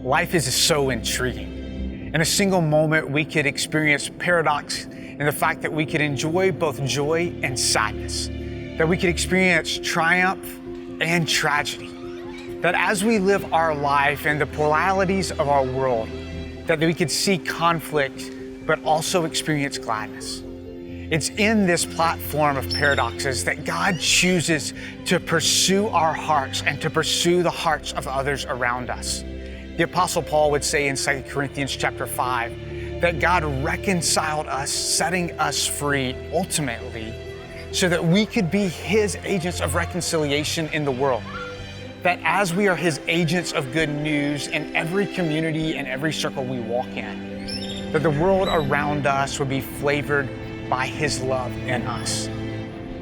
Life is so intriguing. In a single moment, we could experience paradox in the fact that we could enjoy both joy and sadness, that we could experience triumph and tragedy, that as we live our life and the polarities of our world, that we could see conflict, but also experience gladness. It's in this platform of paradoxes that God chooses to pursue our hearts and to pursue the hearts of others around us. The Apostle Paul would say in 2 Corinthians chapter 5 that God reconciled us, setting us free ultimately so that we could be His agents of reconciliation in the world. That as we are His agents of good news in every community and every circle we walk in, that the world around us would be flavored by His love in us.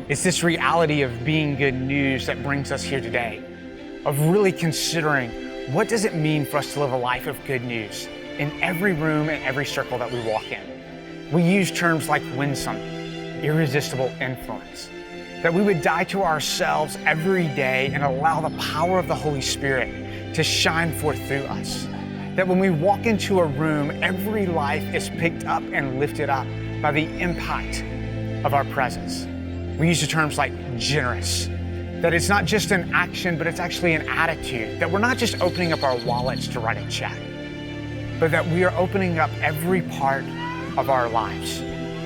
It's this reality of being good news that brings us here today, of really considering what does it mean for us to live a life of good news in every room and every circle that we walk in. We use terms like winsome, irresistible influence, that we would die to ourselves every day and allow the power of the Holy Spirit to shine forth through us. That when we walk into a room, every life is picked up and lifted up by the impact of our presence. We use the terms like generous, that it's not just an action, but it's actually an attitude, that we're not just opening up our wallets to write a check, but that we are opening up every part of our lives,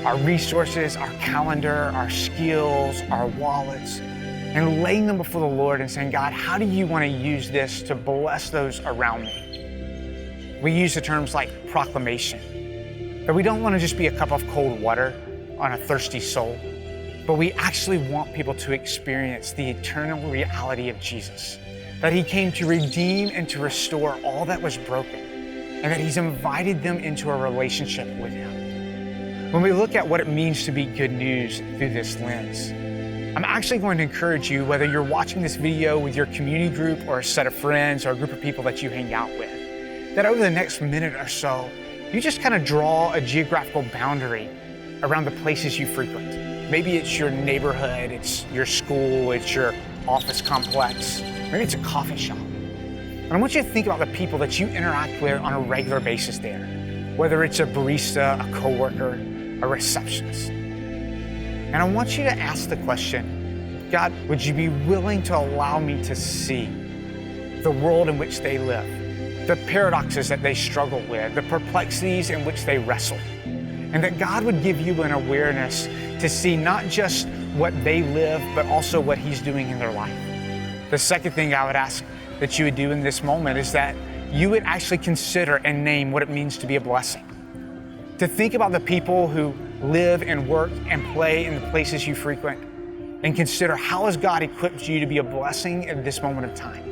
our resources, our calendar, our skills, our wallets, and laying them before the Lord and saying, God, how do you want to use this to bless those around me? We use the terms like proclamation, that we don't want to just be a cup of cold water on a thirsty soul, but we actually want people to experience the eternal reality of Jesus, that He came to redeem and to restore all that was broken, and that He's invited them into a relationship with Him. When we look at what it means to be good news through this lens, I'm actually going to encourage you, whether you're watching this video with your community group or a set of friends or a group of people that you hang out with, that over the next minute or so, you just kind of draw a geographical boundary around the places you frequent. Maybe it's your neighborhood, it's your school, it's your office complex, maybe it's a coffee shop. And I want you to think about the people that you interact with on a regular basis there, whether it's a barista, a coworker, a receptionist. And I want you to ask the question, God, would you be willing to allow me to see the world in which they live, the paradoxes that they struggle with, the perplexities in which they wrestle, and that God would give you an awareness to see not just what they live, but also what He's doing in their life. The second thing I would ask that you would do in this moment is that you would actually consider and name what it means to be a blessing. To think about the people who live and work and play in the places you frequent, and consider how has God equipped you to be a blessing at this moment of time.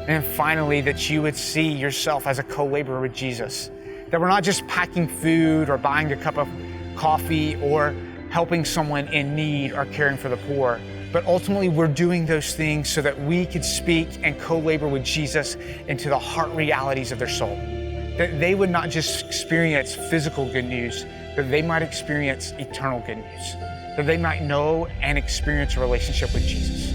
And finally, that you would see yourself as a co-laborer with Jesus, that we're not just packing food or buying a cup of coffee or helping someone in need or caring for the poor, but ultimately we're doing those things so that we could speak and co-labor with Jesus into the heart realities of their soul. That they would not just experience physical good news, but they might experience eternal good news. That they might know and experience a relationship with Jesus.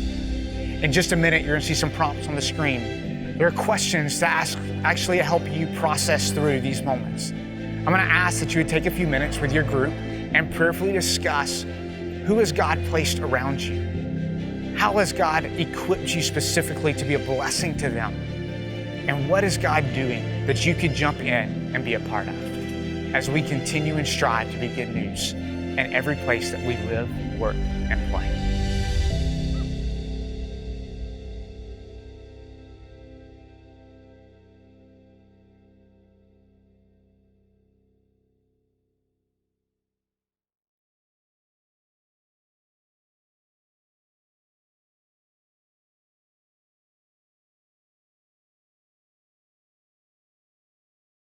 In just a minute, you're gonna see some prompts on the screen. There are questions to ask, actually help you process through these moments. I'm gonna ask that you would take a few minutes with your group and prayerfully discuss who has God placed around you? How has God equipped you specifically to be a blessing to them? And what is God doing that you could jump in and be a part of as we continue and strive to be good news in every place that we live, work, and play?